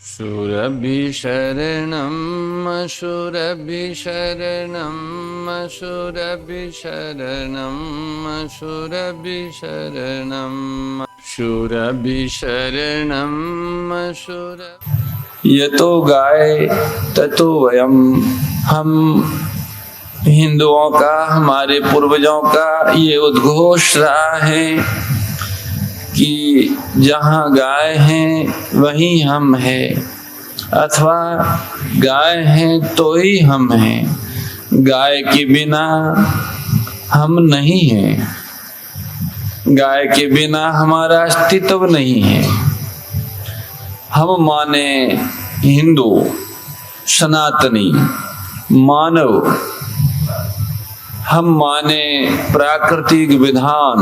शूरभिशरणम् अशुरभिशरणम् अशुरभिशरणम् अशुरभिशरणम् शूरभिशरणम् अशुर। यतो गाय ततो वयम। हम हिंदुओं का, हमारे पूर्वजों का ये उद्घोष रहा है कि जहाँ गाय हैं वहीं हम हैं, अथवा गाय हैं तो ही हम हैं, गाय के बिना हम नहीं हैं, गाय के बिना हमारा अस्तित्व नहीं है। हम माने हिंदू, सनातनी, मानव, हम माने प्राकृतिक विधान,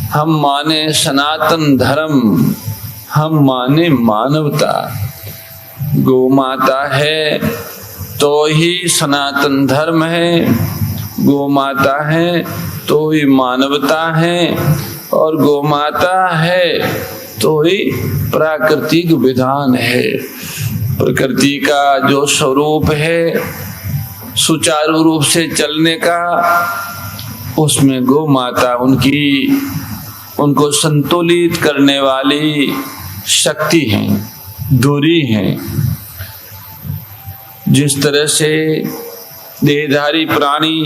हम माने सनातन धर्म, हम माने मानवता। गौ माता है तो ही सनातन धर्म है, गौ माता है तो ही मानवता है, और गौ माता है तो ही प्राकृतिक विधान है। प्रकृति का जो स्वरूप है सुचारू रूप से चलने का, उसमें गौ माता उनको संतुलित करने वाली शक्ति है, धुरी है। जिस तरह से देहधारी प्राणी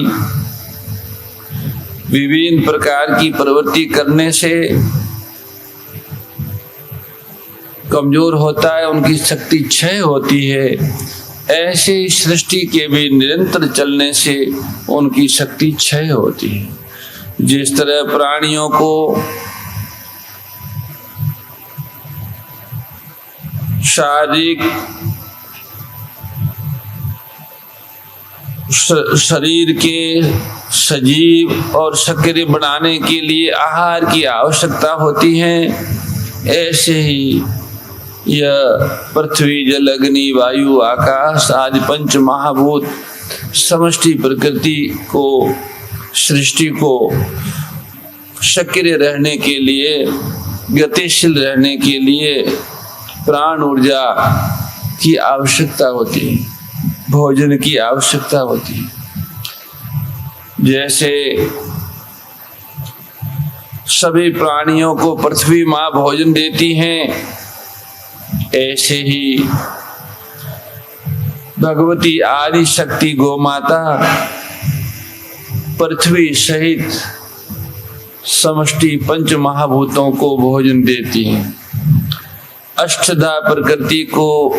विभिन्न प्रकार की प्रवृत्ति करने से कमजोर होता है, उनकी शक्ति क्षय होती है, ऐसे सृष्टि के भी निरंतर चलने से उनकी शक्ति क्षय होती है। जिस तरह प्राणियों को शारीरिक शरीर के सजीव और सक्रिय बनाने के लिए आहार की आवश्यकता होती है, ऐसे ही यह पृथ्वी, जल, अग्नि, वायु, आकाश आदि पंच महाभूत समष्टि प्रकृति को, सृष्टि को सक्रिय रहने के लिए, गतिशील रहने के लिए प्राण ऊर्जा की आवश्यकता होती है, भोजन की आवश्यकता होती है। जैसे सभी प्राणियों को पृथ्वी माँ भोजन देती हैं, ऐसे ही भगवती आदि शक्ति गौ माता पृथ्वी सहित समष्टि पंच महाभूतों को भोजन देती हैं, अष्टधा प्रकृति को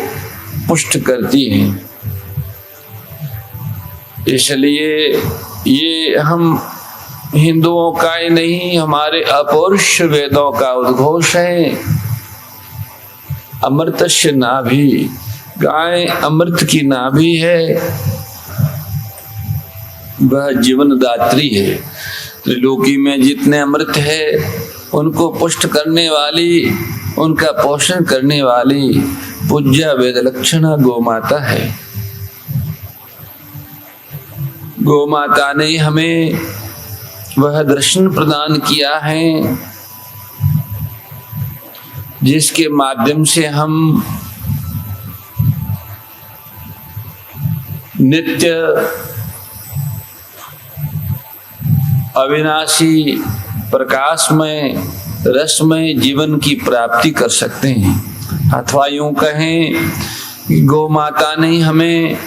पुष्ट करती हैं। इसलिए ये हम हिंदुओं का ही नहीं, हमारे अपौरुष वेदों का उद्घोष है। अमृतस्य नाभि, गाय अमृत की नाभि है, वह जीवन दात्री है। त्रिलोकी में जितने अमृत है उनको पुष्ट करने वाली, उनका पोषण करने वाली पूज्या वेद लक्षणा गौ माता है। गौ माता ने हमें वह दर्शन प्रदान किया है जिसके माध्यम से हम नित्य अविनाशी प्रकाशमय रसमय जीवन की प्राप्ति कर सकते हैं। अथवा यूं कहें, गौ माता ने हमें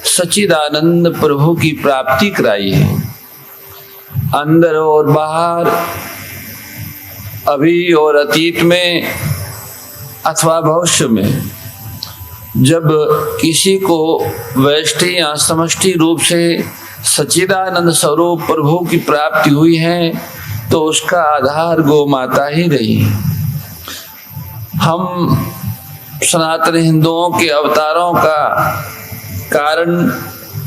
सच्चिदानंद प्रभु की प्राप्ति कराई है। अंदर और बाहर, अभी और अतीत में अथवा भविष्य में, जब किसी को व्यष्टि या समष्टि रूप से सच्चिदानंद स्वरूप प्रभु की प्राप्ति हुई है तो उसका आधार गौ माता ही रही। हम सनातन हिंदुओं के अवतारों का कारण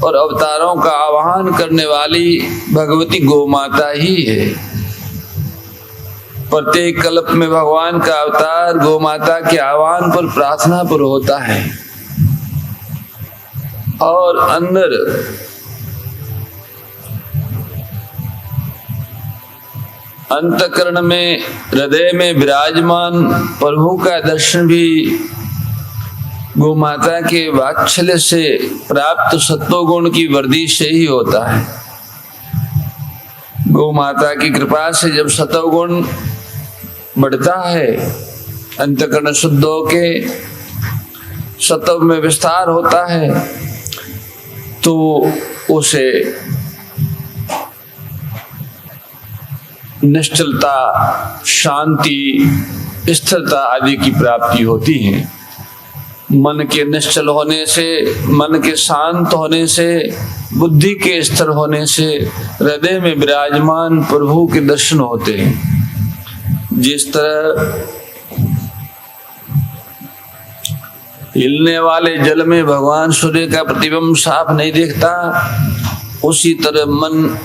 और अवतारों का आह्वान करने वाली भगवती गौ माता ही है। प्रत्येक कल्प में भगवान का अवतार गौ माता के आह्वान पर, प्रार्थना पर होता है। और अंदर अंतःकरण में, हृदय में विराजमान प्रभु का दर्शन भी गौ माता के वात्सल्य से प्राप्त सत्वगुण की वृद्धि से ही होता है। गौ माता की कृपा से जब सत्वगुण बढ़ता है, अंतःकरण शुद्ध होके सत्व में विस्तार होता है, तो उसे निश्चलता, शांति, स्थिरता आदि की प्राप्ति होती है। मन के निश्चल होने से, मन के शांत होने से, बुद्धि के स्थिर होने से हृदय में विराजमान प्रभु के दर्शन होते हैं। जिस तरह हिलने वाले जल में भगवान सूर्य का प्रतिबिंब साफ नहीं दिखता, उसी तरह मन,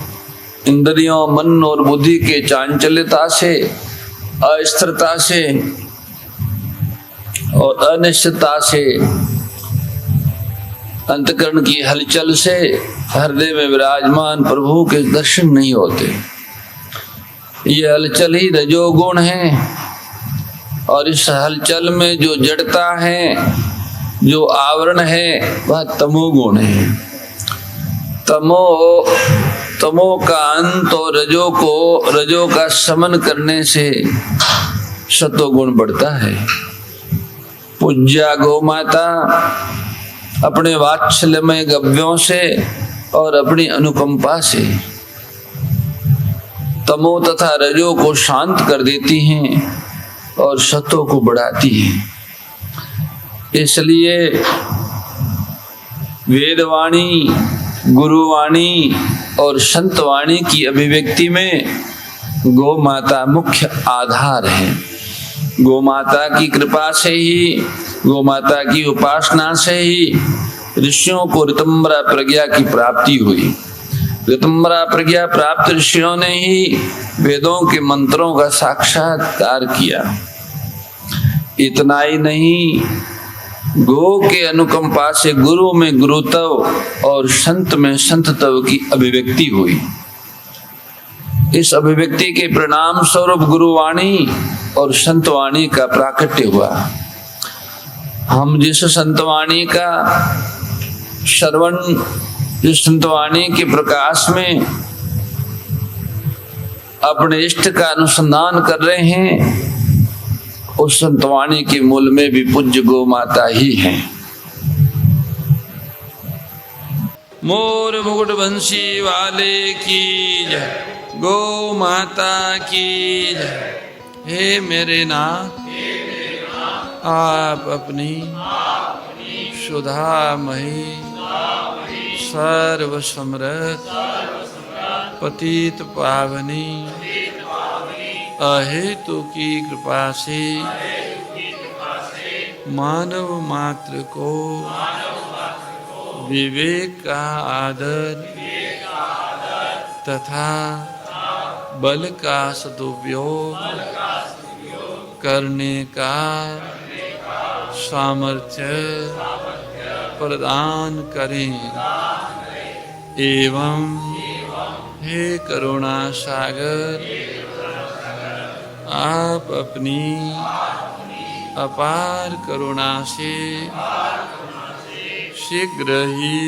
इंद्रियों, मन और बुद्धि के चांचल्यता से, अस्थिरता से और अनिश्चितता से, अंतःकरण की हलचल से हृदय में विराजमान प्रभु के दर्शन नहीं होते। ये हलचल ही रजोगुण है, और इस हलचल में जो जड़ता है, जो आवरण है, वह तमोगुण है। तमो का अंत और रजो का शमन करने से सत्वगुण बढ़ता है। पूज्या गौ माता अपने वात्सल्यमय गव्यों से और अपनी अनुकंपा से तमो तथा रजो को शांत कर देती हैं और सत्व को बढ़ाती हैं। इसलिए वेदवाणी, गुरुवाणी और संतवाणी की अभिव्यक्ति में गौ माता मुख्य आधार है। गौ माता की कृपा से ही, गौ माता की उपासना से ही ऋषियों को ऋतंबरा प्रज्ञा की प्राप्ति हुई। ऋतंबरा प्रज्ञा प्राप्त ऋषियों ने ही वेदों के मंत्रों का साक्षात्कार किया। इतना ही नहीं, गो के अनुकंपा से गुरु में गुरुत्व और संत में संतत्व की अभिव्यक्ति हुई। इस अभिव्यक्ति के परिणाम स्वरूप गुरुवाणी और संतवाणी का प्राकट्य हुआ। हम जिस संतवाणी का श्रवण, जिस संतवाणी के प्रकाश में अपने इष्ट का अनुसंधान कर रहे हैं, उस संतवाणी के मूल में भी पूज्य गौ माता ही है। मोर मुकुट बंसी वाले की जय, गौ माता की जय। हे मेरे नाथ, आप अपनी सुधामयी, सर्व समृद्ध, पतित पावनी, अहेतु की कृपा से मानव मात्र को विवेक का आदर तथा बल का सदुपयोग करने का सामर्थ्य प्रदान करें। एवं हे करुणा सागर, आप अपनी अपार करुणा से शीघ्र ही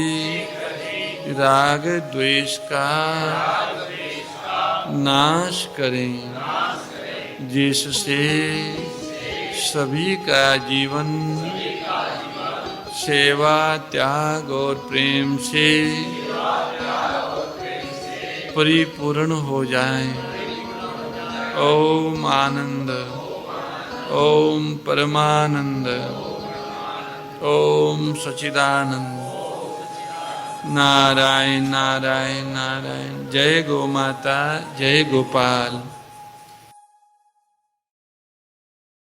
राग द्वेष का नाश करें, जिससे सभी का जीवन सेवा, त्याग और प्रेम से परिपूर्ण हो जाए। ओम आनंद, ओम परमानंद, ओम सच्चिदानंद। नारायण नारायण नारायण। जय गौ माता, जय गोपाल।